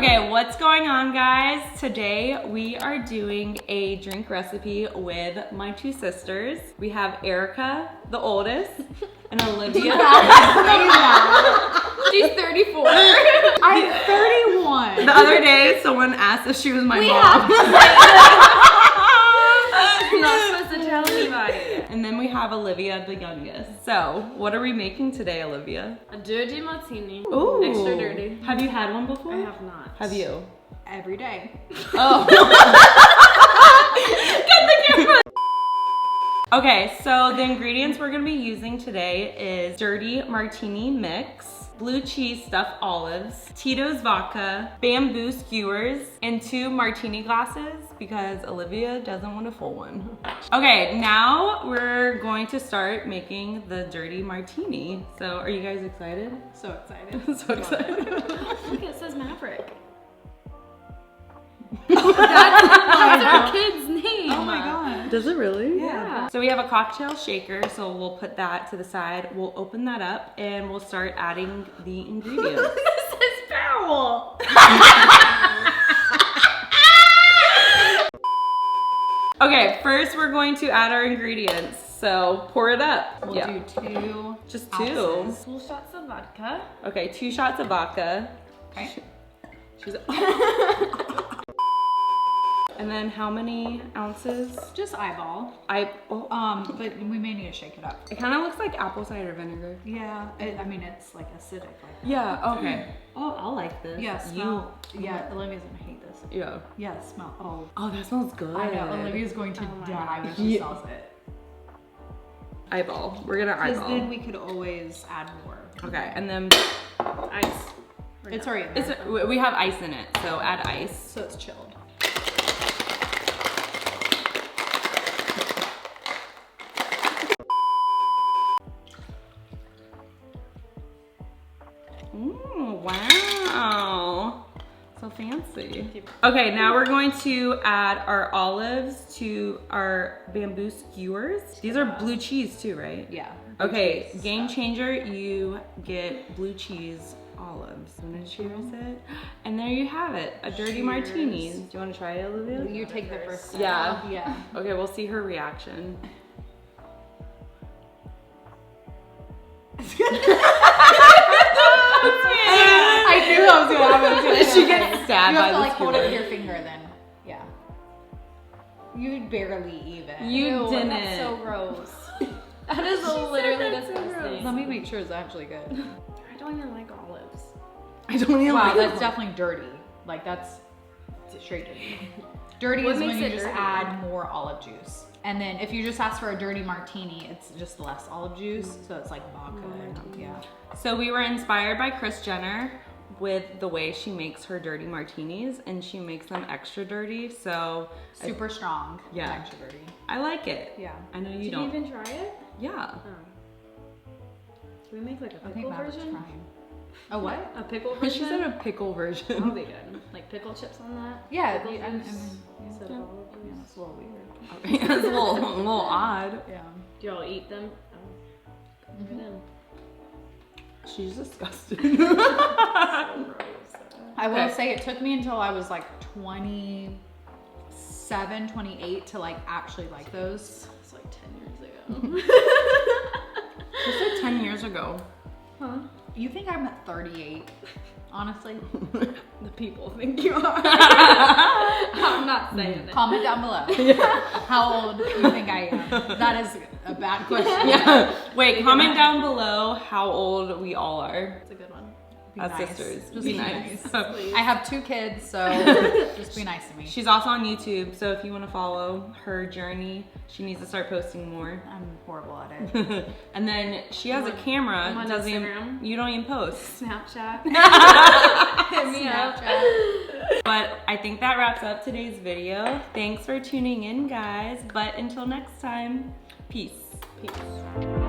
Okay, what's going on, guys? Today we are doing a drink recipe with my two sisters. We have Erica, the oldest, and Olivia. She's 34. I'm 31. The other day, someone asked if she was my mom. I'm not supposed to tell anybody. And then we have Olivia, the youngest. So, what are we making today, Olivia? A dirty martini. Ooh. Extra dirty. Have you had one before? I have not. Have you? Every day. Oh. Get the camera. Okay, so the ingredients we're gonna be using today is dirty martini mix, blue cheese stuffed olives, Tito's vodka, bamboo skewers, and 2 martini glasses because Olivia doesn't want a full one. Okay, now we're going to start making the dirty martini. So are you guys excited? So excited. So excited. Look, it says Maverick. That's our kid's name. Oh my god. Does it really? Yeah. So we have a cocktail shaker, so we'll put that to the side. We'll open that up and we'll start adding the ingredients. This is foul. Okay, first we're going to add our ingredients. So pour it up. We'll do 2 Just ounces. 2. 2 shots of vodka. Okay, 2 shots of vodka. Okay. She's And then how many ounces? Just eyeball. But But we may need to shake it up. it kind of looks like apple cider vinegar. Yeah. I mean, it's like acidic. Like Yeah, okay. Oh, I'll like this. yeah. Smell. Yeah. Olivia's gonna hate this. Yeah. Yeah. Smell. Oh. Oh, that smells good. I know. Olivia's going to Oh my die when God. she Yeah. smells it. Eyeball. We're gonna Because eyeball. then we could always add more. Okay, and then Ice. It's already in there. we have ice in it, so add ice. So it's chilled. Ooh, wow. So fancy. Okay, now we're going to add our olives to our bamboo skewers. These are blue cheese too, right? Yeah. Okay, game changer, you get blue cheese olives. I'm gonna cheers it. And there you have it, a dirty Cheers. martini. Do you wanna try it, Olivia? You take the first. Yeah. Yeah. Okay, we'll see her reaction. I knew I was gonna happen. She gets stabbed You by have to the like hold it with skewer. your finger then. Yeah. You barely even. You Ew, didn't. That's so gross. That is literally disgusting. Let me make sure it's actually good. I don't even like olives. I don't even Wow, like that's it. definitely dirty. Like that's straight dirty. Dirty What is when makes you it just dirty? add more olive juice. And then if you just ask for a dirty martini, it's just less olive juice. So it's like vodka. Yeah. So we were inspired by Kris Jenner with the way she makes her dirty martinis, and she makes them extra dirty. So Super strong. Yeah. Extra dirty. I like it. Yeah. I know you Did don't. you even try it? Yeah. Oh. Can we make like a I think pickle Maverick's version? trying. A what? A pickle She version? said a pickle version. That'll be good. Like pickle chips on that? Yeah. Pickle I mean, juice instead of yeah. olive Yeah, juice. it's a little weird. It's a little odd. Yeah. Do y'all eat them? Oh. Look at them. She's disgusting. So gross. I will Okay. say it took me until I was like 27, 28 to like actually like those. It's like 10 years ago. She said 10 years ago. Huh? You think I'm at 38, honestly? The people think you are. I'm not saying it. Comment down below how old you think I am. That is a bad question. Yeah. Wait, comment down below how old we all are It's a good one. Be as nice. sisters. Just Be be nice. Please. I have 2 kids, so just be nice to me. She's also on YouTube, so if you want to follow her journey, she needs to start posting more. I'm horrible at it. And then she has a camera. I'm on Doesn't even, Instagram. you don't even post. Snapchat. Hit me up. But I think that wraps up today's video. Thanks for tuning in, guys. But until next time, peace. Peace.